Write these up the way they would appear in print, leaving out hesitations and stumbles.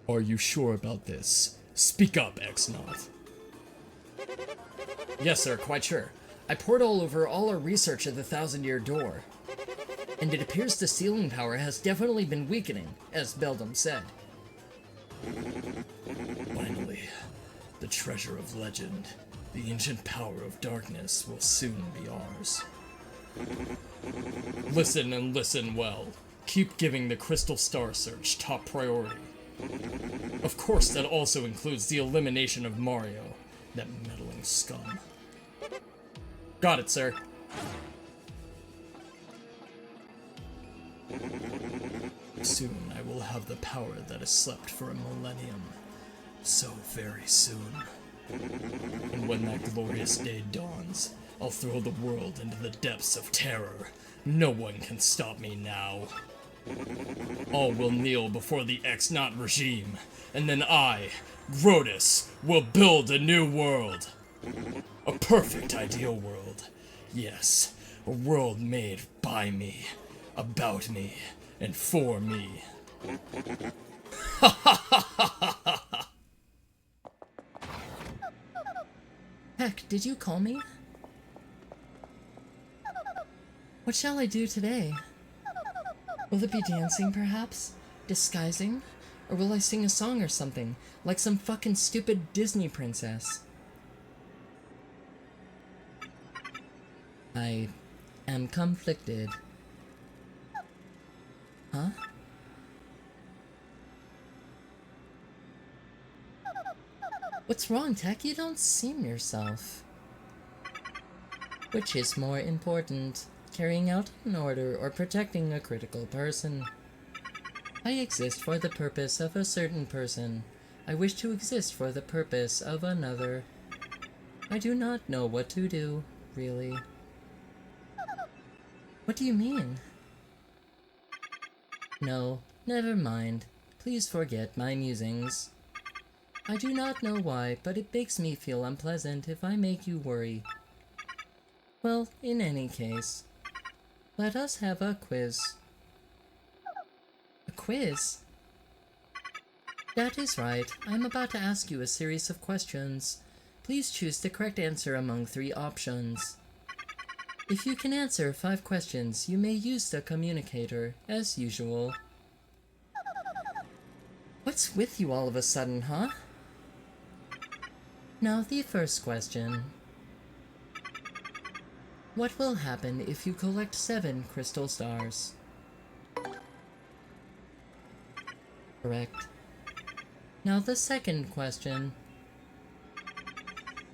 Are you sure about this? Speak up, X-Naught. Yes, sir, quite sure. I pored all over all our research at the Thousand-Year Door, and it appears the sealing power has definitely been weakening, as Beldam said. Finally, the treasure of legend, the ancient power of darkness, will soon be ours. Listen and listen well. Keep giving the Crystal Star search top priority. Of course, that also includes the elimination of Mario, that meddling scum. Got it, sir. Soon I will have the power that has slept for a millennium. So very soon. And when that glorious day dawns, I'll throw the world into the depths of terror. No one can stop me now. All will kneel before the X-Naught regime, and then I, Grodus, will build a new world. A perfect ideal world. Yes, a world made by me, about me, and for me. Heck, did you call me? What shall I do today? Will it be dancing, perhaps? Disguising? Or will I sing a song or something, like some fucking stupid Disney princess? I am conflicted. Huh? What's wrong, Tech? You don't seem yourself. Which is more important, carrying out an order or protecting a critical person? I exist for the purpose of a certain person. I wish to exist for the purpose of another. I do not know what to do, really. What do you mean? No, never mind. Please forget my musings. I do not know why, but it makes me feel unpleasant if I make you worry. Well, in any case, let us have a quiz. A quiz? That is right. I'm about to ask you a series of questions. Please choose the correct answer among 3 options. If you can answer 5 questions, you may use the communicator, as usual. What's with you all of a sudden, huh? Now, the first question. What will happen if you collect 7 crystal stars? Correct. Now, the second question.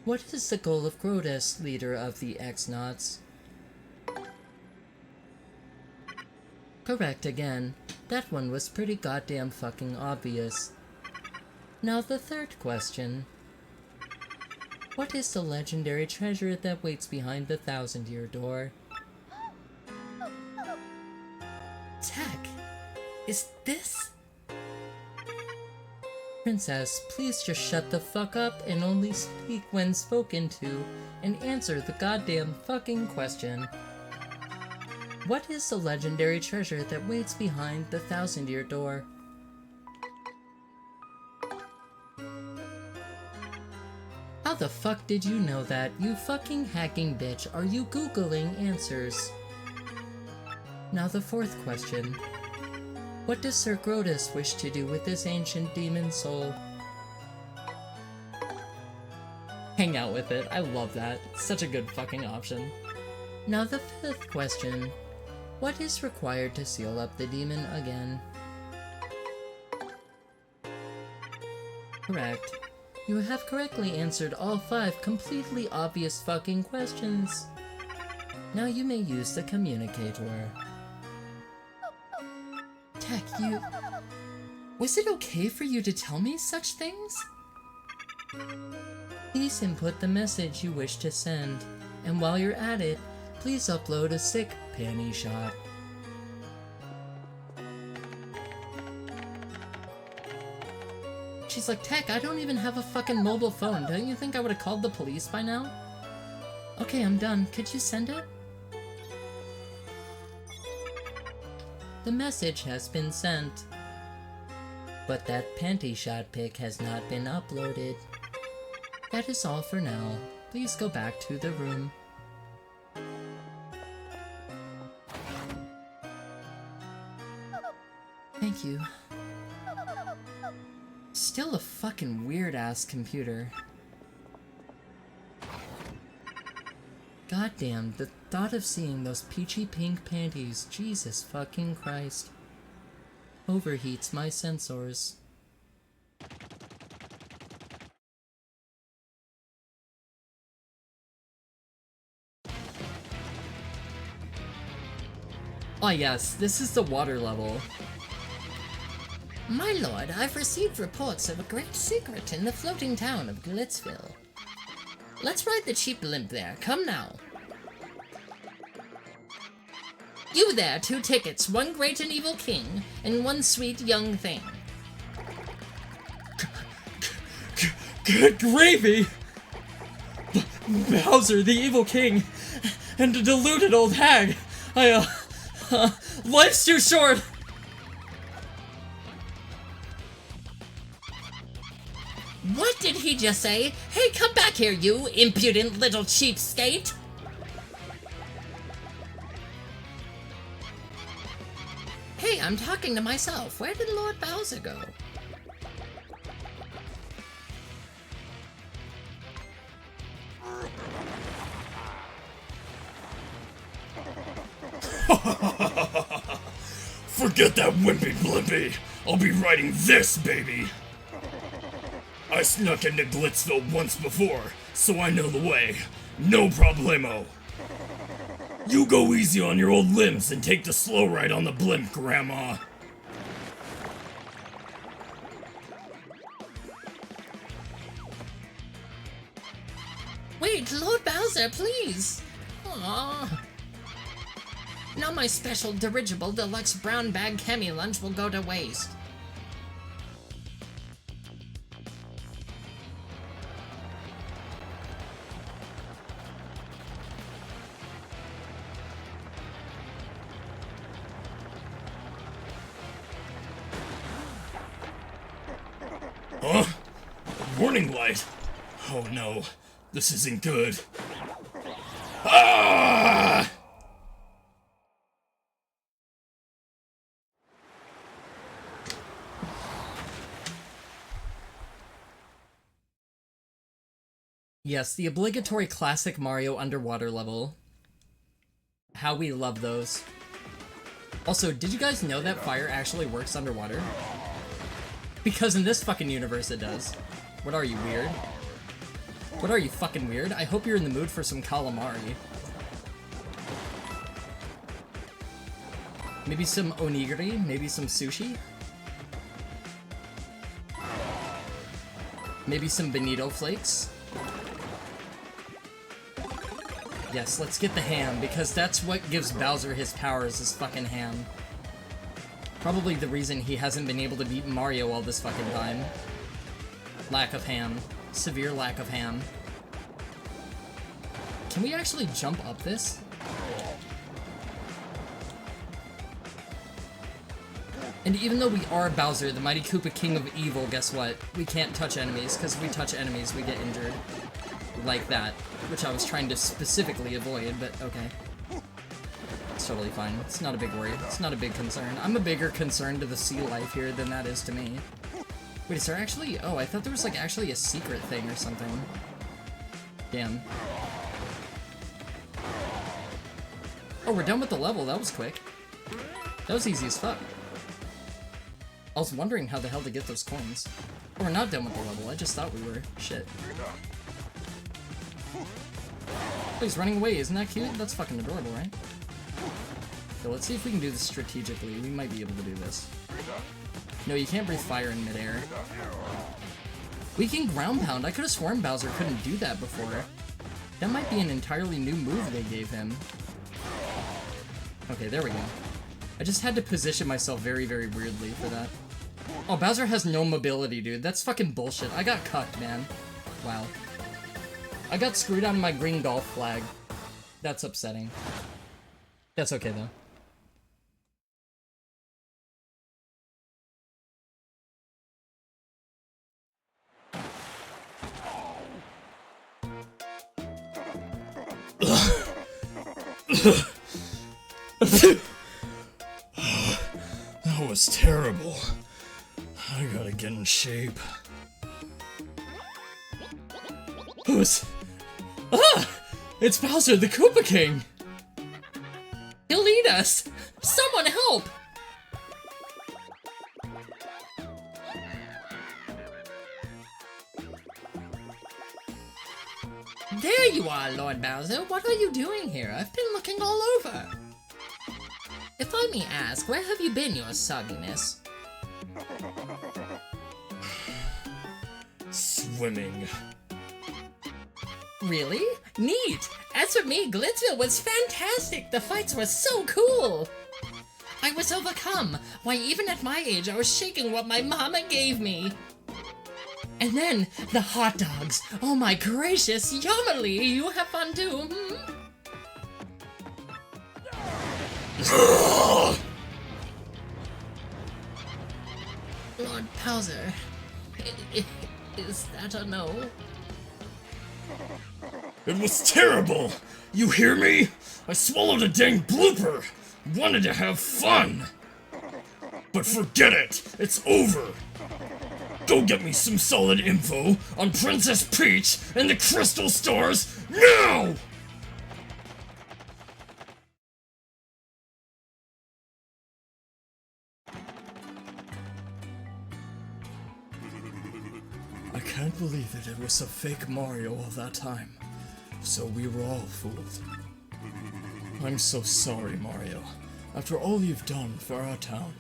What is the goal of Grodus, leader of the X-Naughts? Correct again. That one was pretty goddamn fucking obvious. Now the third question. What is the legendary treasure that waits behind the Thousand-Year Door? Tech, is this? Princess, please just shut the fuck up and only speak when spoken to, and answer the goddamn fucking question. What is the legendary treasure that waits behind the Thousand-Year Door? How the fuck did you know that, you fucking hacking bitch? Are you Googling answers? Now the fourth question. What does Sir Grodus wish to do with this ancient demon soul? Hang out with it. I love that. It's such a good fucking option. Now the fifth question. What is required to seal up the demon again? Correct. You have correctly answered all 5 completely obvious fucking questions. Now you may use the communicator. Tech, you... Was it okay for you to tell me such things? Please input the message you wish to send, and while you're at it, please upload a sick panty shot. She's like, Tech, I don't even have a fucking mobile phone. Don't you think I would have called the police by now? Okay, I'm done. Could you send it? The message has been sent. But that panty shot pic has not been uploaded. That is all for now. Please go back to the room. Thank you. Still a fucking weird-ass computer. Goddamn, the thought of seeing those peachy pink panties, Jesus fucking Christ, overheats my sensors. Oh yes, this is the water level. My lord, I've received reports of a great secret in the floating town of Glitzville. Let's ride the cheap blimp there. Come now. You there, 2 tickets, 1 great and evil king, and 1 sweet young thing. Good gravy! Bowser, the evil king, and a deluded old hag. Life's too short! What did he just say? Hey, come back here, you impudent little cheapskate! Hey, I'm talking to myself. Where did Lord Bowser go? Forget that wimpy blimpy. I'll be riding this, baby. I snuck into Glitzville once before, so I know the way. No problemo. You go easy on your old limbs and take the slow ride on the blimp, Grandma. Wait, Lord Bowser, please! Aww. Now my special dirigible deluxe brown bag chemi lunch will go to waste. Huh? A warning light? Oh no, this isn't good. Ah! Yes, the obligatory classic Mario underwater level. How we love those. Also, did you guys know that fire actually works underwater? Because in this fucking universe it does. What are you, weird? What are you, fucking weird? I hope you're in the mood for some calamari. Maybe some onigiri? Maybe some sushi? Maybe some bonito flakes? Yes, let's get the ham, because that's what gives Bowser his powers, is fucking ham. Probably the reason he hasn't been able to beat Mario all this fucking time. Lack of ham. Severe lack of ham. Can we actually jump up this? And even though we are Bowser, the Mighty Koopa King of Evil, guess what? We can't touch enemies, because if we touch enemies, we get injured. Like that. Which I was trying to specifically avoid, but okay. It's totally fine. It's not a big worry. It's not a big concern. I'm a bigger concern to the sea life here than that is to me. Wait, is there actually... Oh, I thought there was, like, actually a secret thing or something. Damn. Oh, we're done with the level. That was quick. That was easy as fuck. I was wondering how the hell to get those coins. Oh, we're not done with the level. I just thought we were. Shit. Oh, he's running away. Isn't that cute? That's fucking adorable, right? So let's see if we can do this strategically. We might be able to do this. No, you can't breathe fire in midair. We can ground pound. I could have sworn Bowser couldn't do that before. That might be an entirely new move they gave him. Okay, there we go. I just had to position myself very, very weirdly for that. Oh, Bowser has no mobility, dude. That's fucking bullshit. I got cucked, man. Wow. I got screwed on my green golf flag. That's upsetting. That's okay, though. That was terrible. I gotta get in shape. Who's... Ah! It's Bowser the Koopa King! He'll eat us! Someone help! There you are, Lord Bowser. What are you doing here? I've been looking all over. If I may ask, where have you been, your sogginess? Swimming. Really? Neat! As for me, Glitzville was fantastic! The fights were so cool! I was overcome. Why, even at my age, I was shaking what my mama gave me. And then, the hot dogs. Oh my gracious, yummily! You have fun too, hmm? Lord Bowser, is that a no? It was terrible! You hear me? I swallowed a dang blooper! Wanted to have fun! But forget it! It's over! Go get me some solid info on Princess Peach and the Crystal Stars now! I can't believe that it was a fake Mario all that time. So we were all fooled. I'm so sorry, Mario. After all you've done for our town,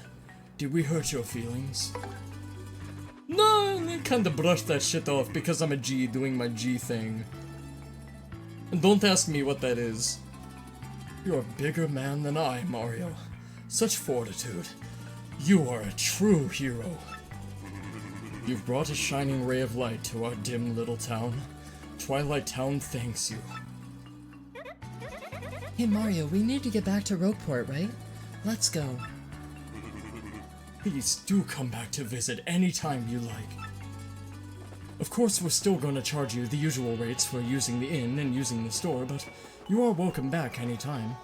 did we hurt your feelings? No, I kinda brushed that shit off because I'm a G doing my G thing. And don't ask me what that is. You're a bigger man than I, Mario. Such fortitude. You are a true hero. You've brought a shining ray of light to our dim little town. Twilight Town thanks you. Hey Mario, we need to get back to Rogueport, right? Let's go. Please do come back to visit anytime you like. Of course, we're still gonna charge you the usual rates for using the inn and using the store, but you are welcome back anytime.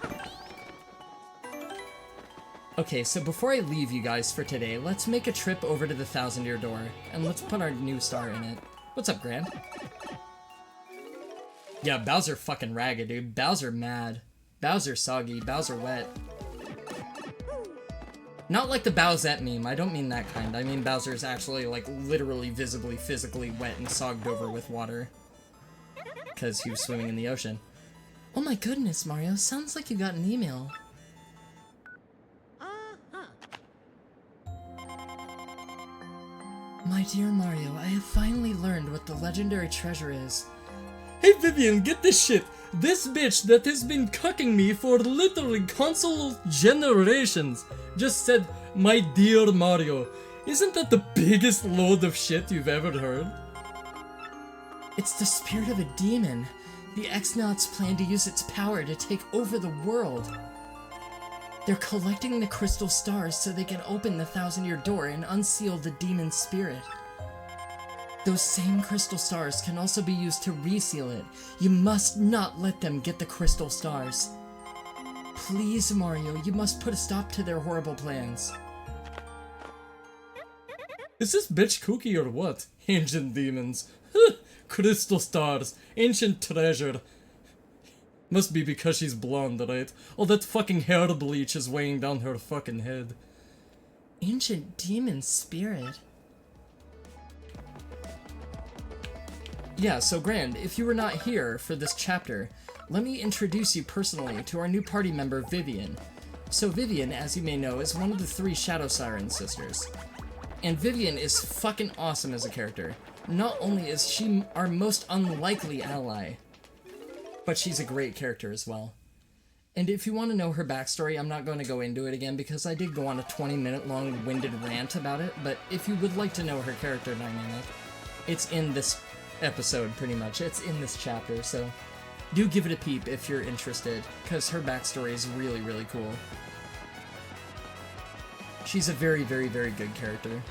Okay, so before I leave you guys for today, let's make a trip over to the Thousand Year Door, and let's put our new star in it. What's up, Grand? Yeah, Bowser fucking ragged, dude. Bowser mad. Bowser soggy. Bowser wet. Not like the Bowsette meme, I don't mean that kind. I mean Bowser's actually, like, literally, visibly, physically wet and sogged over with water. Because he was swimming in the ocean. Oh my goodness, Mario, sounds like you got an email. My dear Mario, I have finally learned what the legendary treasure is. Hey Vivian, get this shit! This bitch that has been cucking me for literally console generations just said, "My dear Mario." Isn't that the biggest load of shit you've ever heard? It's the spirit of a demon. The X-Nauts plan to use its power to take over the world. They're collecting the crystal stars so they can open the Thousand Year Door and unseal the demon's spirit. Those same crystal stars can also be used to reseal it. You must not let them get the crystal stars. Please, Mario, you must put a stop to their horrible plans. Is this bitch kooky or what? Ancient demons. Crystal stars. Ancient treasure. Must be because she's blonde, right? All that fucking hair bleach is weighing down her fucking head. Ancient demon spirit. Yeah, so Grand, if you were not here for this chapter, let me introduce you personally to our new party member, Vivian. So Vivian, as you may know, is one of the 3 Shadow Siren sisters. And Vivian is fucking awesome as a character. Not only is she our most unlikely ally, but she's a great character as well. And if you want to know her backstory, I'm not going to go into it again because I did go on a 20-minute long-winded rant about it, but if you would like to know her character dynamic, it's in this episode, pretty much. It's in this chapter, so do give it a peep if you're interested, because her backstory is really, really cool. She's a very, very, very good character.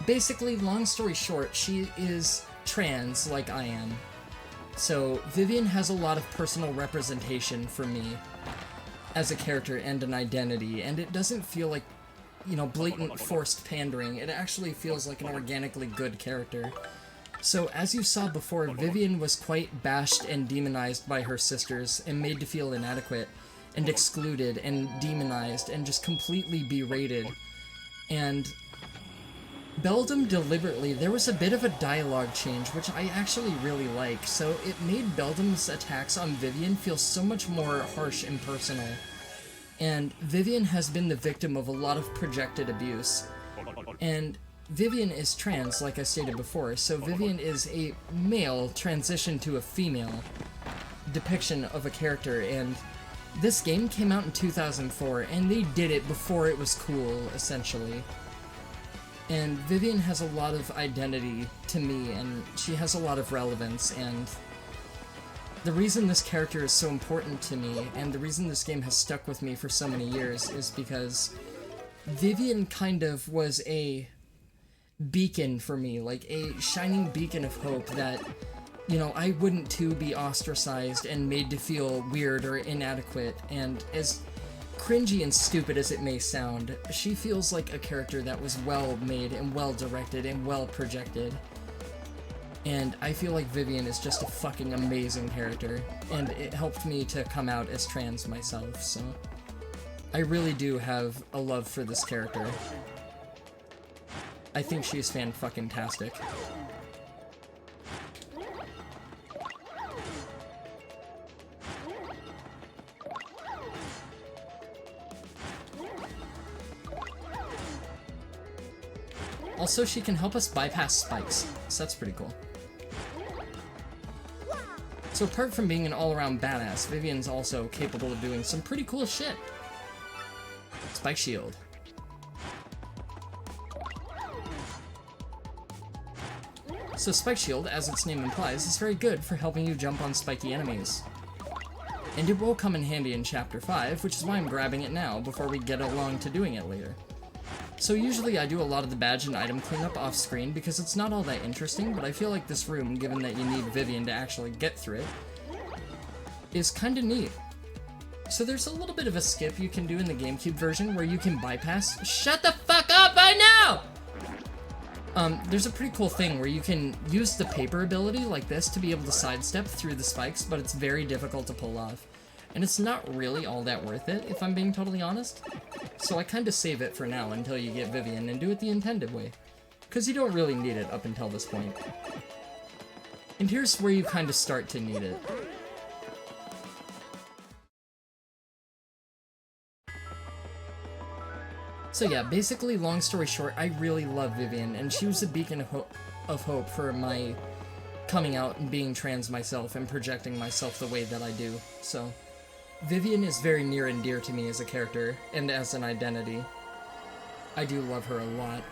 Basically, long story short, she is trans, like I am. So Vivian has a lot of personal representation for me as a character and an identity, and it doesn't feel like, you know, blatant forced pandering. It actually feels like an organically good character. So as you saw before, Vivian was quite bashed and demonized by her sisters and made to feel inadequate and excluded and demonized and just completely berated. And Beldam deliberately, there was a bit of a dialogue change, which I actually really like, so it made Beldam's attacks on Vivian feel so much more harsh and personal. And Vivian has been the victim of a lot of projected abuse. And Vivian is trans, like I stated before, so Vivian is a male transitioned to a female depiction of a character, and this game came out in 2004, and they did it before it was cool, essentially. And Vivian has a lot of identity to me, and she has a lot of relevance, and the reason this character is so important to me, and the reason this game has stuck with me for so many years, is because Vivian kind of was a beacon for me, like a shining beacon of hope that, you know, I wouldn't too be ostracized and made to feel weird or inadequate, and as cringy and stupid as it may sound, she feels like a character that was well made and well directed and well projected. And I feel like Vivian is just a fucking amazing character, and it helped me to come out as trans myself, so I really do have a love for this character. I think she's fan-fucking-tastic. Also, she can help us bypass spikes, so that's pretty cool. So apart from being an all-around badass, Vivian's also capable of doing some pretty cool shit. Spike shield. So Spike Shield, as its name implies, is very good for helping you jump on spiky enemies. And it will come in handy in Chapter 5, which is why I'm grabbing it now, before we get along to doing it later. So usually I do a lot of the badge and item cleanup off screen because it's not all that interesting, but I feel like this room, given that you need Vivian to actually get through it, is kinda neat. So there's a little bit of a skip you can do in the GameCube version where you can bypass— Shut the fuck up, I know! There's a pretty cool thing where you can use the paper ability like this to be able to sidestep through the spikes, but it's very difficult to pull off. And it's not really all that worth it, if I'm being totally honest. So I kinda save it for now until you get Vivian and do it the intended way. Because you don't really need it up until this point. And here's where you kinda start to need it. So yeah, basically, long story short, I really love Vivian, and she was a beacon of hope for my coming out and being trans myself and projecting myself the way that I do. So Vivian is very near and dear to me as a character and as an identity. I do love her a lot.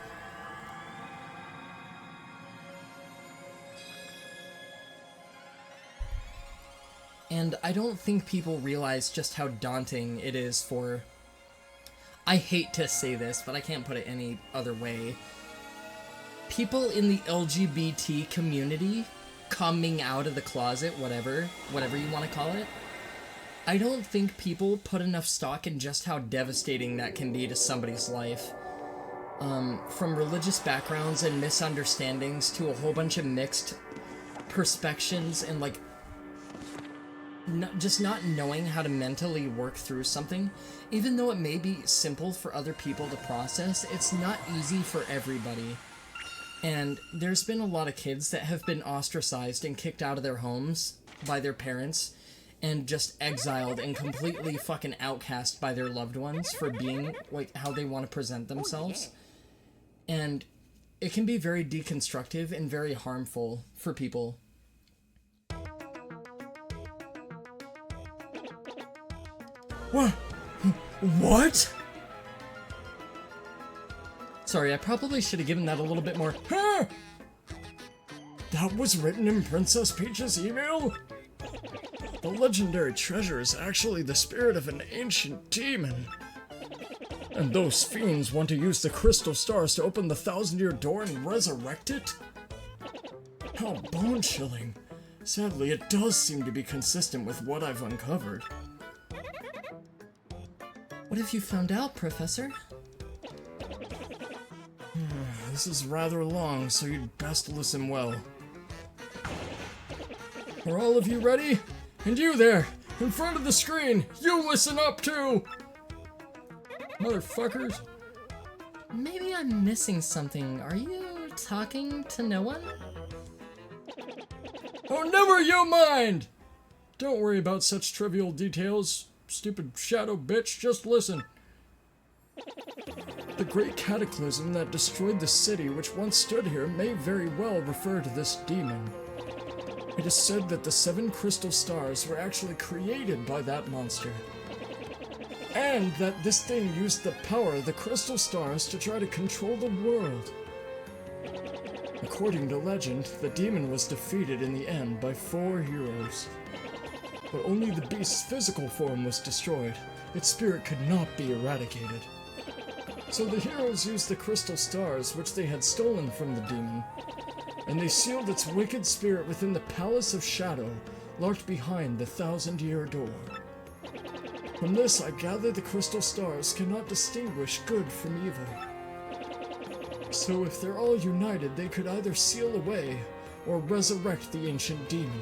And I don't think people realize just how daunting it is for— I hate to say this, but I can't put it any other way— people in the LGBT community coming out of the closet, whatever you want to call it. I don't think people put enough stock in just how devastating that can be to somebody's life. From religious backgrounds and misunderstandings to a whole bunch of mixed perspectives and, like, just not knowing how to mentally work through something. Even though it may be simple for other people to process, it's not easy for everybody. And there's been a lot of kids that have been ostracized and kicked out of their homes by their parents and just exiled and completely fucking outcast by their loved ones for being, like, how they want to present themselves. And it can be very deconstructive and very harmful for people. What? Sorry, I probably should have given that a little bit more— Huh! That was written in Princess Peach's email? The legendary treasure is actually the spirit of an ancient demon. And those fiends want to use the crystal stars to open the 1,000-year door and resurrect it? How bone-chilling. Sadly, it does seem to be consistent with what I've uncovered. What have you found out, Professor? This is rather long, so you'd best listen well. Are all of you ready? And you there, in front of the screen, you listen up too! Motherfuckers. Maybe I'm missing something. Are you talking to no one? Oh, never you mind! Don't worry about such trivial details, stupid shadow bitch, just listen. The great cataclysm that destroyed the city which once stood here may very well refer to this demon. It is said that the 7 crystal stars were actually created by that monster. And that this thing used the power of the crystal stars to try to control the world. According to legend, the demon was defeated in the end by 4 heroes. But only the beast's physical form was destroyed. Its spirit could not be eradicated. So the heroes used the crystal stars which they had stolen from the demon, and they sealed its wicked spirit within the Palace of Shadow, locked behind the 1,000-year door. From this I gather the crystal stars cannot distinguish good from evil. So if they're all united, they could either seal away or resurrect the ancient demon.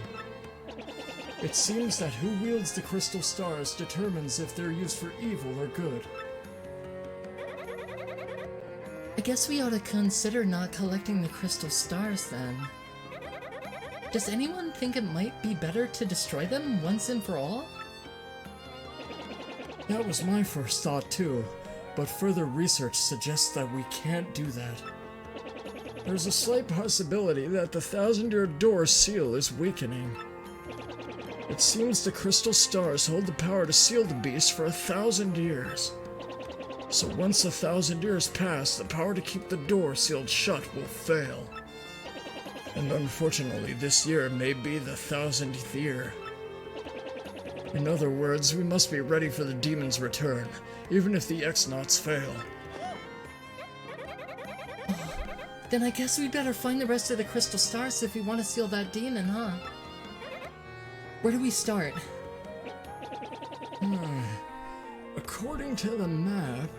It seems that who wields the crystal stars determines if they're used for evil or good. I guess we ought to consider not collecting the crystal stars then. Does anyone think it might be better to destroy them once and for all? That was my first thought too, but further research suggests that we can't do that. There's a slight possibility that the 1,000-year door seal is weakening. It seems the crystal stars hold the power to seal the beast for 1,000 years. So once 1,000 years pass, the power to keep the door sealed shut will fail. And unfortunately, this year may be the 1,000th year. In other words, we must be ready for the demon's return, even if the X-Nauts fail. Then I guess we'd better find the rest of the crystal stars if we want to seal that demon, huh? Where do we start? According to the map,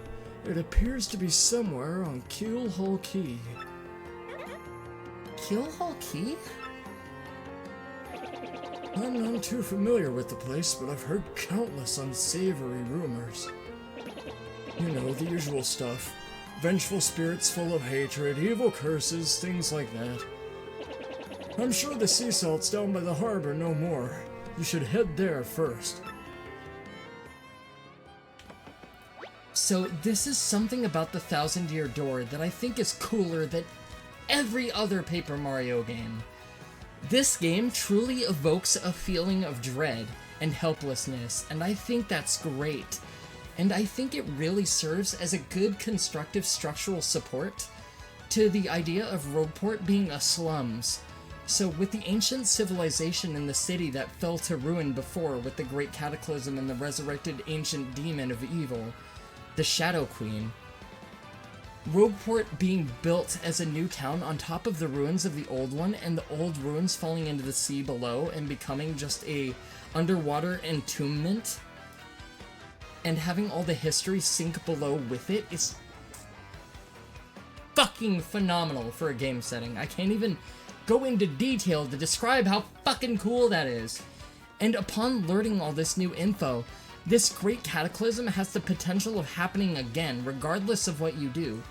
it appears to be somewhere on Keelhole Key. Keelhole Key? I'm not too familiar with the place, but I've heard countless unsavory rumors. You know, the usual stuff. Vengeful spirits full of hatred, evil curses, things like that. I'm sure the sea salt's down by the harbor no more. You should head there first. So this is something about the 1,000-year door that I think is cooler than every other Paper Mario game. This game truly evokes a feeling of dread and helplessness, and I think that's great. And I think it really serves as a good constructive structural support to the idea of Rogueport being a slums. So with the ancient civilization in the city that fell to ruin before with the great cataclysm and the resurrected ancient demon of evil, the Shadow Queen, Rogueport being built as a new town on top of the ruins of the old one, and the old ruins falling into the sea below and becoming just a underwater entombment, and having all the history sink below with it is fucking phenomenal for a game setting. I can't even go into detail to describe how fucking cool that is. And upon learning all this new info, this great cataclysm has the potential of happening again, regardless of what you do.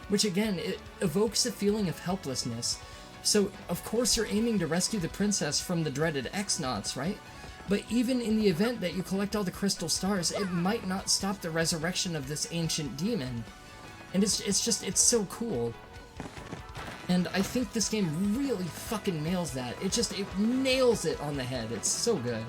Which again, it evokes a feeling of helplessness. So, of course you're aiming to rescue the princess from the dreaded X-Nauts, right? But even in the event that you collect all the crystal stars, it might not stop the resurrection of this ancient demon. And it's so cool. And I think this game really fucking nails that. It nails it on the head. It's so good.